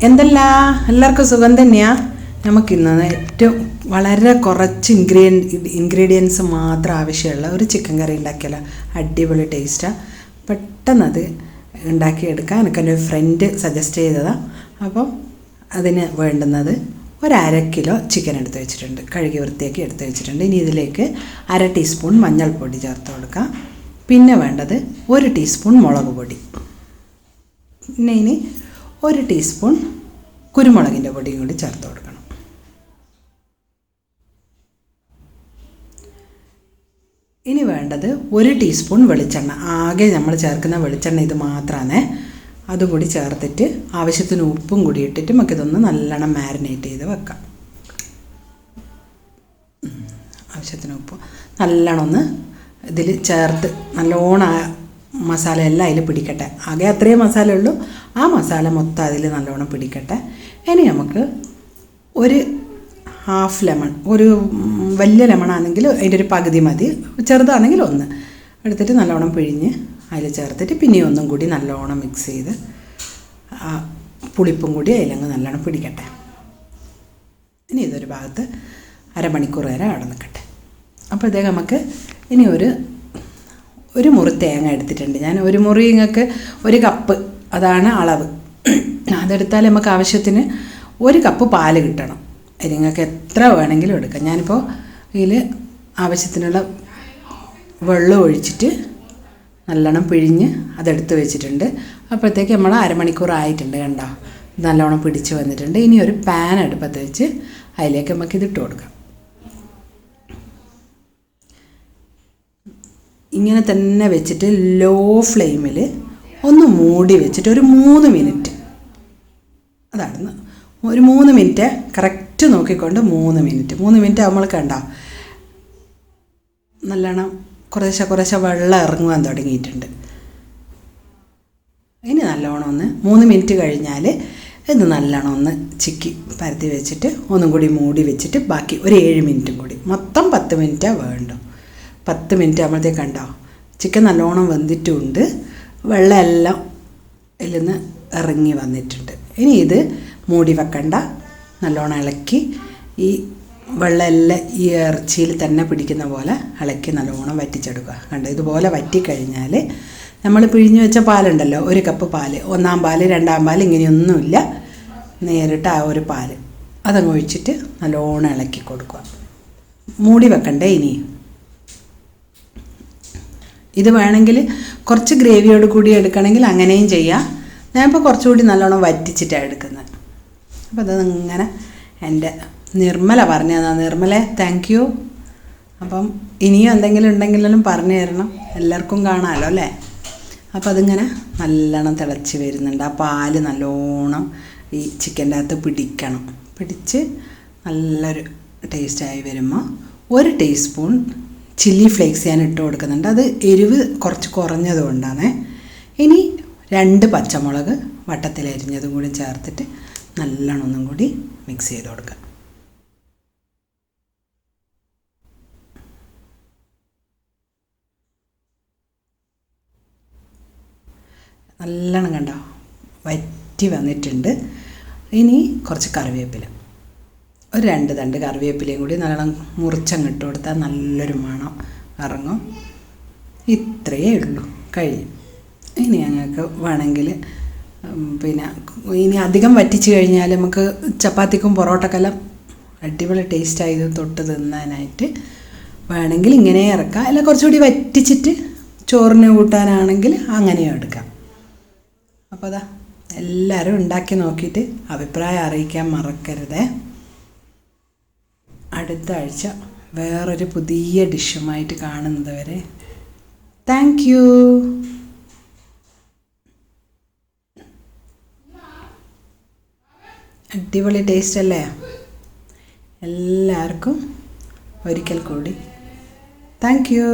എന്തല്ല എല്ലാവർക്കും സുഖം തന്നെയാണ്. നമുക്കിന്ന് ഏറ്റവും വളരെ കുറച്ച് ഇൻഗ്രീഡിയൻസ് മാത്രം ആവശ്യമുള്ള ഒരു ചിക്കൻ കറി ഉണ്ടാക്കിയാലോ. അടിപൊളി ടേസ്റ്റാണ്. പെട്ടെന്നത് ഉണ്ടാക്കിയെടുക്കാം. എനിക്കെൻ്റെ ഫ്രണ്ട് സജസ്റ്റ് ചെയ്തതാണ്. അപ്പം അതിന് വേണ്ടുന്നത് ഒരു 1/2 കിലോ ചിക്കൻ എടുത്ത് വെച്ചിട്ടുണ്ട്. കഴുകി വൃത്തിയാക്കി എടുത്ത് വെച്ചിട്ടുണ്ട്. ഇനി ഇതിലേക്ക് 1/2 ടീസ്പൂൺ മഞ്ഞൾപ്പൊടി ചേർത്ത് കൊടുക്കാം. പിന്നെ വേണ്ടത് 1 ടീസ്പൂൺ മുളക് പൊടി. പിന്നെ ഇനി 1 ടീസ്പൂൺ കുരുമുളകിൻ്റെ പൊടിയും കൂടി ചേർത്ത് കൊടുക്കണം. ഇനി വേണ്ടത് 1 ടീസ്പൂൺ വെളിച്ചെണ്ണ. ആകെ നമ്മൾ ചേർക്കുന്ന വെളിച്ചെണ്ണ ഇത് മാത്രമാണ്. അതുകൂടി ചേർത്തിട്ട് ആവശ്യത്തിന് ഉപ്പും കൂടി ഇട്ടിട്ട് നമുക്കിതൊന്ന് നല്ലോണം മാരിനേറ്റ് ചെയ്ത് വെക്കാം. ആവശ്യത്തിന് ഉപ്പ് നല്ലോണം ഒന്ന് ഇതിൽ ചേർത്ത് നല്ലോണം മസാല എല്ലാം അതിൽ പിടിക്കട്ടെ. ആകെ അത്രയും മസാല ഉള്ളൂ. ആ മസാല മൊത്തം അതിൽ നല്ലോണം പിടിക്കട്ടെ. ഇനി നമുക്ക് ഒരു 1/2 ലെമൺ, ഒരു വലിയ ലെമണാണെങ്കിൽ അതിൻ്റെ ഒരു പകുതി മതി, ചെറുതാണെങ്കിൽ 1 എടുത്തിട്ട് നല്ലോണം പിഴിഞ്ഞ് അതിൽ ചേർത്തിട്ട് പിന്നെയും ഒന്നും കൂടി നല്ലോണം മിക്സ് ചെയ്ത് ആ പുളിപ്പും കൂടി അതിലങ്ങ് നല്ലോണം പിടിക്കട്ടെ. ഇനി ഇതൊരു ഭാഗത്ത് 1/2 മണിക്കൂർ വരെ അവിടെ നിൽക്കട്ടെ. അപ്പോൾ ഇതേ നമുക്ക് ഇനി ഒരു മുറി തേങ്ങ എടുത്തിട്ടുണ്ട് ഞാൻ. ഒരു മുറി നിങ്ങൾക്ക് 1 കപ്പ് അതാണ് അളവ്. അതെടുത്താൽ നമുക്ക് ആവശ്യത്തിന് 1 കപ്പ് പാല് കിട്ടണം. അതിന് നിങ്ങൾക്ക് എത്ര വേണമെങ്കിലും എടുക്കാം. ഞാനിപ്പോൾ ഇതിൽ ആവശ്യത്തിനുള്ള വെള്ളം ഒഴിച്ചിട്ട് നല്ലോണം പിഴിഞ്ഞ് അതെടുത്ത് വെച്ചിട്ടുണ്ട്. അപ്പോഴത്തേക്ക് നമ്മൾ 1/2 മണിക്കൂർ ആയിട്ടുണ്ട്. കണ്ടോ, നല്ലോണം പിടിച്ച് വന്നിട്ടുണ്ട്. ഇനി ഒരു പാൻ അടുപ്പത്ത് വെച്ച് അതിലേക്ക് നമുക്കിതിട്ട് കൊടുക്കാം. ഇങ്ങനെ തന്നെ വെച്ചിട്ട് ലോ ഫ്ലെയിമിൽ ഒന്ന് മൂടി വെച്ചിട്ട് ഒരു 3 മിനിറ്റ്, അതാണ് ഒരു 3 മിനിറ്റ് കറക്റ്റ് നോക്കിക്കൊണ്ട് 3 മിനിറ്റ് നമ്മൾ കണ്ടോ നല്ലോണം കുറേശ്ശെ വെള്ളം ഇറങ്ങുവാൻ തുടങ്ങിയിട്ടുണ്ട്. ഇനി നല്ലോണം ഒന്ന് 3 മിനിറ്റ് കഴിഞ്ഞാൽ ഇത് നല്ലോണം ഒന്ന് ചിക്കി പരത്തി വെച്ചിട്ട് ഒന്നും കൂടി മൂടി വെച്ചിട്ട് ബാക്കി ഒരു 7 മിനിറ്റും കൂടി, മൊത്തം 10 മിനിറ്റാണ് വേണ്ടു. 10 മിനിറ്റ് ആകുമ്പോഴത്തേക്ക് കണ്ടോ ചിക്കൻ നല്ലോണം വെന്തിട്ടുമുണ്ട്, വെള്ളമെല്ലാം ഇതിൽ നിന്ന് ഇറങ്ങി വന്നിട്ടുണ്ട്. ഇനി ഇത് മൂടി വെക്കണ്ട, നല്ലോണം ഇളക്കി ഈ വെള്ളമെല്ലാം ഈ ഇറച്ചിയിൽ തന്നെ പിടിക്കുന്ന പോലെ ഇളക്കി നല്ലോണം വറ്റിച്ചെടുക്കുക. കണ്ടോ, ഇതുപോലെ വറ്റിക്കഴിഞ്ഞാൽ നമ്മൾ പിഴിഞ്ഞ് വെച്ച പാലുണ്ടല്ലോ, 1 കപ്പ് പാല്, 1-ാം പാല് 2-ാം പാല് ഇങ്ങനെയൊന്നുമില്ല, നേരിട്ട് ആ ഒരു പാല് അതങ്ങ് ഒഴിച്ചിട്ട് നല്ലോണം ഇളക്കി കൊടുക്കുക. മൂടി വെക്കണ്ടേ. ഇനി ഇത് വേണമെങ്കിൽ കുറച്ച് ഗ്രേവിയോട് കൂടി എടുക്കണമെങ്കിൽ അങ്ങനെയും ചെയ്യാം. ഞാനിപ്പോൾ കുറച്ചുകൂടി നല്ലോണം വറ്റിച്ചിട്ടാണ് എടുക്കുന്നത്. അപ്പോൾ അതങ്ങനെ എൻ്റെ നിർമ്മല പറഞ്ഞു തന്നാ. Nirmala, thank you. അപ്പം ഇനിയും എന്തെങ്കിലും ഉണ്ടെങ്കിലും പറഞ്ഞു തരണം, എല്ലാവർക്കും കാണാമല്ലോ അല്ലേ. അപ്പോൾ അതിങ്ങനെ നല്ലോണം തിളച്ച് വരുന്നുണ്ട്. ആ പാല് നല്ലോണം ഈ ചിക്കൻ്റെ അകത്ത് പിടിച്ച് നല്ലൊരു ടേസ്റ്റായി വരുമ്പോൾ 1 ടീസ്പൂൺ ചില്ലി ഫ്ലേക്സ് ഞാൻ ഇട്ട് കൊടുക്കുന്നുണ്ട്. അത് എരിവ് കുറച്ച് കുറഞ്ഞത് കൊണ്ടാണ്. ഇനി 2 പച്ചമുളക് വട്ടത്തിലരിഞ്ഞതും കൂടി ചേർത്തിട്ട് നല്ലോണം ഒന്നും കൂടി മിക്സ് ചെയ്ത് കൊടുക്കുക. നല്ലോണം കണ്ടോ വറ്റി വന്നിട്ടുണ്ട്. ഇനി കുറച്ച് കറിവേപ്പില, ഒരു 2 തണ്ട് കറിവേപ്പിലയും കൂടി നല്ലോണം മുറിച്ചങ്ങ് ഇട്ട് കൊടുത്താൽ നല്ലൊരു മണം ഇറങ്ങും. ഇത്രയേ ഉള്ളൂ, കഴിയും. ഇനി ഞങ്ങൾക്ക് വേണമെങ്കിൽ പിന്നെ ഇനി അധികം വറ്റിച്ച് കഴിഞ്ഞാൽ നമുക്ക് ചപ്പാത്തിക്കും പൊറോട്ടക്കെല്ലാം അടിപൊളി ടേസ്റ്റായി തൊട്ട് തിന്നാനായിട്ട് വേണമെങ്കിൽ ഇങ്ങനെ ഇറക്കാം. അല്ല കുറച്ചുകൂടി വറ്റിച്ചിട്ട് ചോറിന് കൂട്ടാനാണെങ്കിൽ അങ്ങനെയും എടുക്കാം. അപ്പോൾ അതാ എല്ലാവരും ഉണ്ടാക്കി നോക്കിയിട്ട് അഭിപ്രായം അറിയിക്കാൻ മറക്കരുത്. അടുത്ത ആഴ്ച വേറൊരു പുതിയ ഡിഷുമായിട്ട് കാണുന്നത് വരെ താങ്ക് യു. അടിപൊളി ടേസ്റ്റ് അല്ലേ? എല്ലാവർക്കും ഒരിക്കൽ കൂടി താങ്ക് യു.